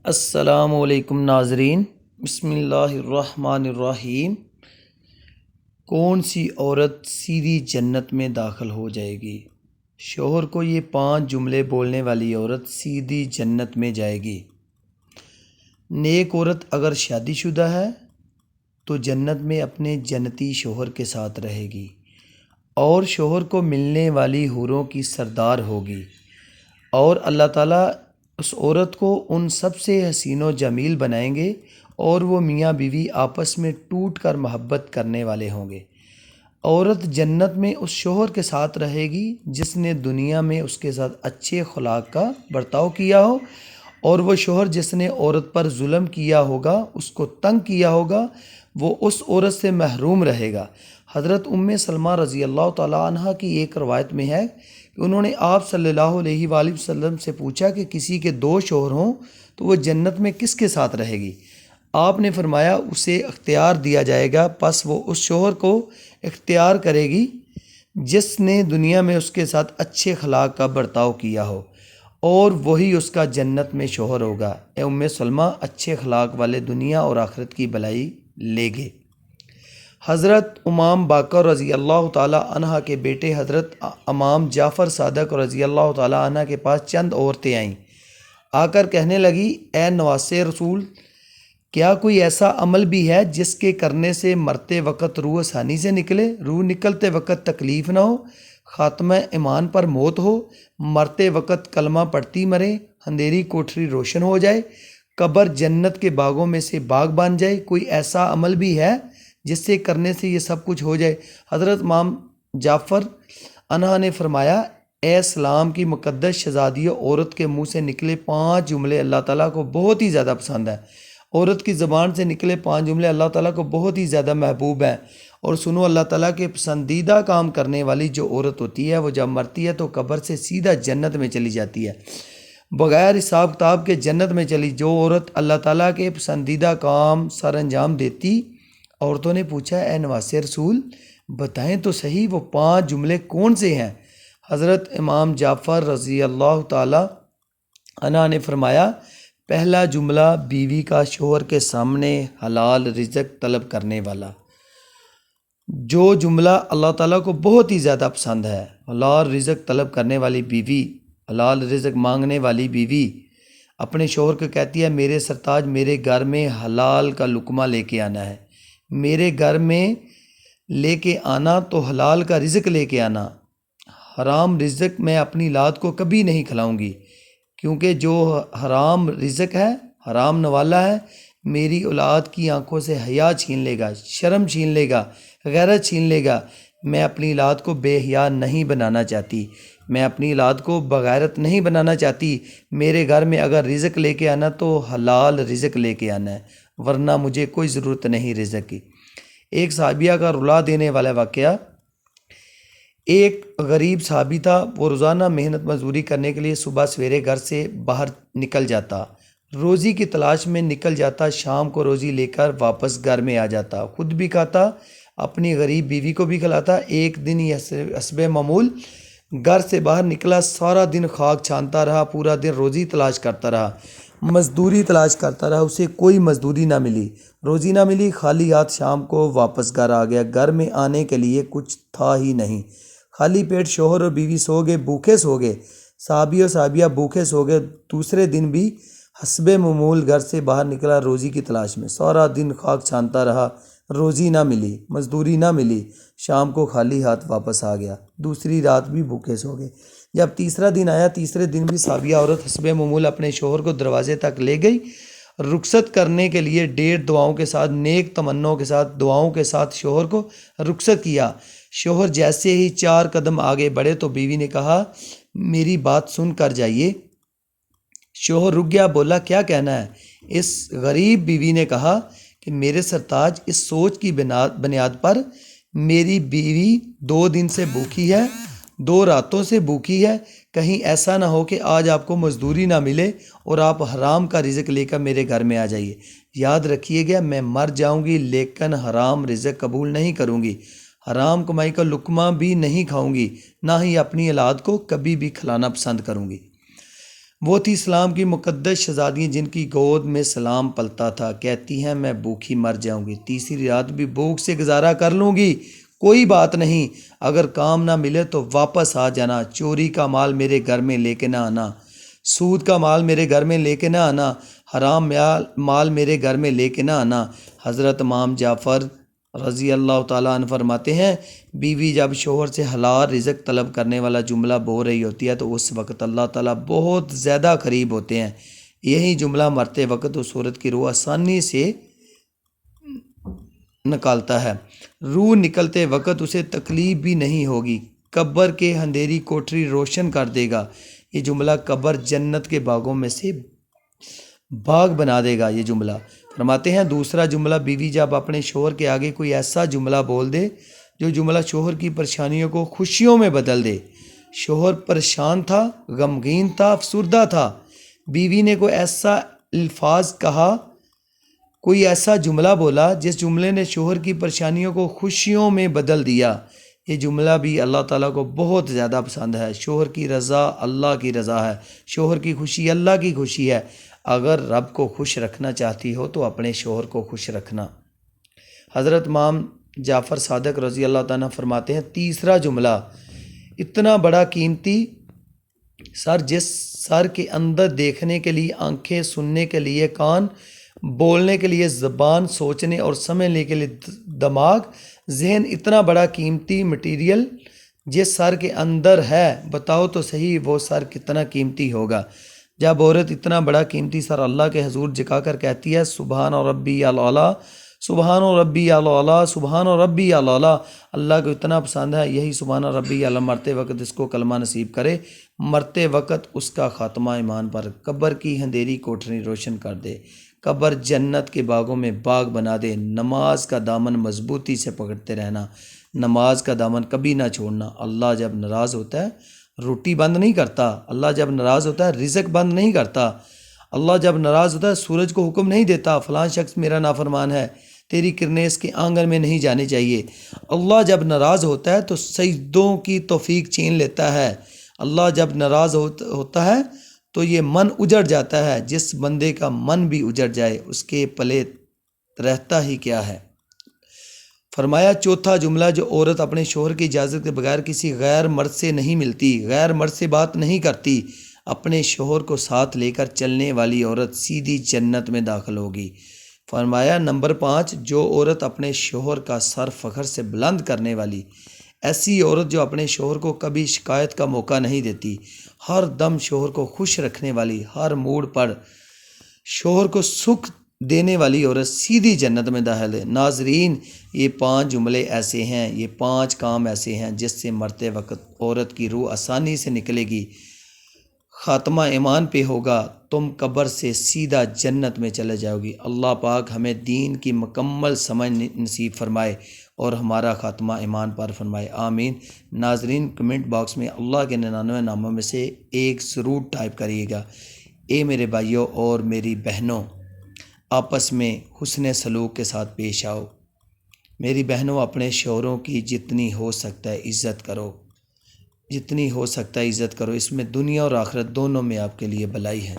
السلام علیکم ناظرین، بسم اللہ الرحمن الرحیم۔ کون سی عورت سیدھی جنت میں داخل ہو جائے گی؟ شوہر کو یہ 5 جملے بولنے والی عورت سیدھی جنت میں جائے گی۔ نیک عورت اگر شادی شدہ ہے تو جنت میں اپنے جنتی شوہر کے ساتھ رہے گی اور شوہر کو ملنے والی حوروں کی سردار ہوگی، اور اللہ تعالیٰ اس عورت کو ان سب سے حسین و جمیل بنائیں گے اور وہ میاں بیوی آپس میں ٹوٹ کر محبت کرنے والے ہوں گے۔ عورت جنت میں اس شوہر کے ساتھ رہے گی جس نے دنیا میں اس کے ساتھ اچھے اخلاق کا برتاؤ کیا ہو، اور وہ شوہر جس نے عورت پر ظلم کیا ہوگا، اس کو تنگ کیا ہوگا، وہ اس عورت سے محروم رہے گا۔ حضرت سلمہ رضی اللہ تعالیٰ عنہ کی ایک روایت میں ہے کہ انہوں نے آپ صلی اللہ علیہ وآلہ وسلم سے پوچھا کہ کسی کے 2 شوہر ہوں تو وہ جنت میں کس کے ساتھ رہے گی؟ آپ نے فرمایا اسے اختیار دیا جائے گا، پس وہ اس شوہر کو اختیار کرے گی جس نے دنیا میں اس کے ساتھ اچھے اخلاق کا برتاؤ کیا ہو، اور وہی اس کا جنت میں شوہر ہوگا۔ اے سلمہ، اچھے اخلاق والے دنیا اور آخرت کی بھلائی لے گے۔ حضرت امام باقر رضی اللہ تعالیٰ عنہ کے بیٹے حضرت امام جعفر صادق رضی اللہ تعالیٰ عنہ کے پاس چند عورتیں آئیں، آ کر کہنے لگی، اے نواسے رسول، کیا کوئی ایسا عمل بھی ہے جس کے کرنے سے مرتے وقت روح آسانی سے نکلے، روح نکلتے وقت تکلیف نہ ہو، خاتمہ ایمان پر موت ہو، مرتے وقت کلمہ پڑھتی مرے، اندھیری کوٹھری روشن ہو جائے، قبر جنت کے باغوں میں سے باغ بن جائے؟ کوئی ایسا عمل بھی ہے جس سے کرنے سے یہ سب کچھ ہو جائے؟ حضرت امام جعفر عنہ نے فرمایا، اے اسلام کی مقدس شہزادی، عورت کے منہ سے نکلے 5 جملے اللہ تعالیٰ کو بہت ہی زیادہ پسند ہیں۔ عورت کی زبان سے نکلے 5 جملے اللہ تعالیٰ کو بہت ہی زیادہ محبوب ہیں۔ اور سنو، اللہ تعالیٰ کے پسندیدہ کام کرنے والی جو عورت ہوتی ہے وہ جب مرتی ہے تو قبر سے سیدھا جنت میں چلی جاتی ہے، بغیر حساب کتاب کے جنت میں چلی۔ جو عورت اللہ تعالیٰ کے پسندیدہ کام سر انجام دیتی۔ عورتوں نے پوچھا، اے نواسے رسول، بتائیں تو صحیح وہ 5 جملے کون سے ہیں؟ حضرت امام جعفر رضی اللہ تعالیٰ عنہ نے فرمایا، پہلا جملہ بیوی کا شوہر کے سامنے حلال رزق طلب کرنے والا۔ جو جملہ اللہ تعالیٰ کو بہت ہی زیادہ پسند ہے، حلال رزق طلب کرنے والی بیوی، حلال رزق مانگنے والی بیوی اپنے شوہر کو کہتی ہے، میرے سرتاج، میرے گھر میں حلال کا لقمہ لے کے آنا ہے، میرے گھر میں لے کے آنا تو حلال کا رزق لے کے آنا، حرام رزق میں اپنی اولاد کو کبھی نہیں کھلاؤں گی، کیونکہ جو حرام رزق ہے، حرام نوالا ہے، میری اولاد کی آنکھوں سے حیا چھین لے گا، شرم چھین لے گا، غیرت چھین لے گا۔ میں اپنی اولاد کو بے حیا نہیں بنانا چاہتی، میں اپنی اولاد کو بغیرت نہیں بنانا چاہتی۔ میرے گھر میں اگر رزق لے کے آنا تو حلال رزق لے کے آنا ہے، ورنہ مجھے کوئی ضرورت نہیں رزق کی۔ ایک صحابیہ کا رلا دینے والا واقعہ، ایک غریب صحابی تھا، وہ روزانہ محنت مزدوری کرنے کے لیے صبح سویرے گھر سے باہر نکل جاتا، روزی کی تلاش میں نکل جاتا، شام کو روزی لے کر واپس گھر میں آ جاتا، خود بھی کھاتا، اپنی غریب بیوی کو بھی کھلاتا۔ ایک دن یہ حسب معمول گھر سے باہر نکلا، سارا دن خاک چھانتا رہا، پورا دن روزی تلاش کرتا رہا، مزدوری تلاش کرتا رہا، اسے کوئی مزدوری نہ ملی، روزی نہ ملی، خالی ہاتھ شام کو واپس گھر آ گیا۔ گھر میں آنے کے لیے کچھ تھا ہی نہیں، خالی پیٹ شوہر اور بیوی سو گئے، بھوکے سو گئے، صحابی اور صحابیہ بھوکے سو گئے۔ دوسرے دن بھی حسب معمول گھر سے باہر نکلا روزی کی تلاش میں، سارا دن خاک چھانتا رہا، روزی نہ ملی، مزدوری نہ ملی، شام کو خالی ہاتھ واپس آ گیا۔ دوسری رات بھی بھوکے سو گئے۔ جب تیسرا دن آیا، تیسرے دن بھی صحابیہ عورت حسب معمول اپنے شوہر کو دروازے تک لے گئی، رخصت کرنے کے لیے 1.5 دعاؤں کے ساتھ، نیک تمناؤں کے ساتھ، دعاؤں کے ساتھ شوہر کو رخصت کیا۔ شوہر جیسے ہی 4 قدم آگے بڑھے تو بیوی نے کہا، میری بات سن کر جائیے۔ شوہر رک گیا، بولا، کیا کہنا ہے؟ اس غریب بیوی نے کہا کہ میرے سرتاج، اس سوچ کی بنیاد پر میری بیوی 2 دن سے بھوکی ہے، 2 راتوں سے بھوکی ہے، کہیں ایسا نہ ہو کہ آج آپ کو مزدوری نہ ملے اور آپ حرام کا رزق لے کر میرے گھر میں آ جائیے۔ یاد رکھیے گا، میں مر جاؤں گی لیکن حرام رزق قبول نہیں کروں گی، حرام کمائی کا لقمہ بھی نہیں کھاؤں گی، نہ ہی اپنی اولاد کو کبھی بھی کھلانا پسند کروں گی۔ وہ تھی اسلام کی مقدس شہزادیاں جن کی گود میں سلام پلتا تھا، کہتی ہیں میں بھوکی مر جاؤں گی، تیسری رات بھی بھوک سے گزارا کر لوں گی، کوئی بات نہیں، اگر کام نہ ملے تو واپس آ جانا، چوری کا مال میرے گھر میں لے کے نہ آنا، سود کا مال میرے گھر میں لے کے نہ آنا، حرام مال میرے گھر میں لے کے نہ آنا۔ حضرت امام جعفر رضی اللہ تعالیٰ عنہ فرماتے ہیں، بیوی جب شوہر سے حلال رزق طلب کرنے والا جملہ بول رہی ہوتی ہے تو اس وقت اللہ تعالیٰ بہت زیادہ قریب ہوتے ہیں۔ یہی جملہ مرتے وقت اس عورت کی روح آسانی سے نکالتا ہے، روح نکلتے وقت اسے تکلیف بھی نہیں ہوگی، قبر کے اندھیری کوٹری روشن کر دے گا۔ یہ جملہ قبر جنت کے باغوں میں سے باغ بنا دے گا۔ یہ جملہ فرماتے ہیں، دوسرا جملہ بیوی جب اپنے شوہر کے آگے کوئی ایسا جملہ بول دے جو جملہ شوہر کی پریشانیوں کو خوشیوں میں بدل دے۔ شوہر پریشان تھا، غمگین تھا، افسردہ تھا، بیوی نے کوئی ایسا الفاظ کہا، کوئی ایسا جملہ بولا جس جملے نے شوہر کی پریشانیوں کو خوشیوں میں بدل دیا۔ یہ جملہ بھی اللہ تعالیٰ کو بہت زیادہ پسند ہے۔ شوہر کی رضا اللہ کی رضا ہے، شوہر کی خوشی اللہ کی خوشی ہے۔ اگر رب کو خوش رکھنا چاہتی ہو تو اپنے شوہر کو خوش رکھنا۔ حضرت امام جعفر صادق رضی اللہ تعالیٰ فرماتے ہیں، تیسرا جملہ، اتنا بڑا قیمتی سر، جس سر کے اندر دیکھنے کے لیے آنکھیں، سننے کے لیے کان، بولنے کے لیے زبان، سوچنے اور سمجھنے کے لیے دماغ، ذہن، اتنا بڑا قیمتی مٹیریل جس سر کے اندر ہے، بتاؤ تو صحیح وہ سر کتنا قیمتی ہوگا۔ جب عورت اتنا بڑا قیمتی سر اللہ کے حضور جھکا کر کہتی ہے، سبحان ربی الاعلیٰ، سبحان ربی الاعلیٰ، سبحان ربی الاعلیٰ، اللہ کو اتنا پسند ہے، یہی سبحان ربی الاعلیٰ مرتے وقت اس کو کلمہ نصیب کرے، مرتے وقت اس کا خاتمہ ایمان پر قبر کی اندھیری کوٹری روشن کر دے، قبر جنت کے باغوں میں باغ بنا دے۔ نماز کا دامن مضبوطی سے پکڑتے رہنا، نماز کا دامن کبھی نہ چھوڑنا۔ اللہ جب ناراض ہوتا ہے روٹی بند نہیں کرتا، اللہ جب ناراض ہوتا ہے رزق بند نہیں کرتا، اللہ جب ناراض ہوتا ہے سورج کو حکم نہیں دیتا فلاں شخص میرا نافرمان ہے، تیری کرنیں اس کے آنگن میں نہیں جانے چاہیے۔ اللہ جب ناراض ہوتا ہے تو سجدوں کی توفیق چھین لیتا ہے۔ اللہ جب ناراض ہوتا ہے تو یہ من اجڑ جاتا ہے، جس بندے کا من بھی اجڑ جائے اس کے پلے رہتا ہی کیا ہے۔ فرمایا، چوتھا جملہ، جو عورت اپنے شوہر کی اجازت کے بغیر کسی غیر مرد سے نہیں ملتی، غیر مرد سے بات نہیں کرتی، اپنے شوہر کو ساتھ لے کر چلنے والی عورت سیدھی جنت میں داخل ہوگی۔ فرمایا نمبر 5، جو عورت اپنے شوہر کا سر فخر سے بلند کرنے والی، ایسی عورت جو اپنے شوہر کو کبھی شکایت کا موقع نہیں دیتی، ہر دم شوہر کو خوش رکھنے والی، ہر موڈ پر شوہر کو سکھ دینے والی عورت سیدھی جنت میں داخل ہے۔ ناظرین، یہ 5 جملے ایسے ہیں، یہ 5 کام ایسے ہیں جس سے مرتے وقت عورت کی روح آسانی سے نکلے گی، خاتمہ ایمان پہ ہوگا، تم قبر سے سیدھا جنت میں چلے جاؤ گی۔ اللہ پاک ہمیں دین کی مکمل سمجھ نصیب فرمائے اور ہمارا خاتمہ ایمان پر فرمائے، آمین۔ ناظرین، کمنٹ باکس میں اللہ کے 99 ناموں میں سے ایک ضرور ٹائپ کریے گا۔ اے میرے بھائیوں اور میری بہنوں، آپس میں حسن سلوک کے ساتھ پیش آؤ۔ میری بہنوں، اپنے شوہروں کی جتنی ہو سکتا ہے عزت کرو، جتنی ہو سکتا ہے عزت کرو، اس میں دنیا اور آخرت دونوں میں آپ کے لیے بھلائی ہے۔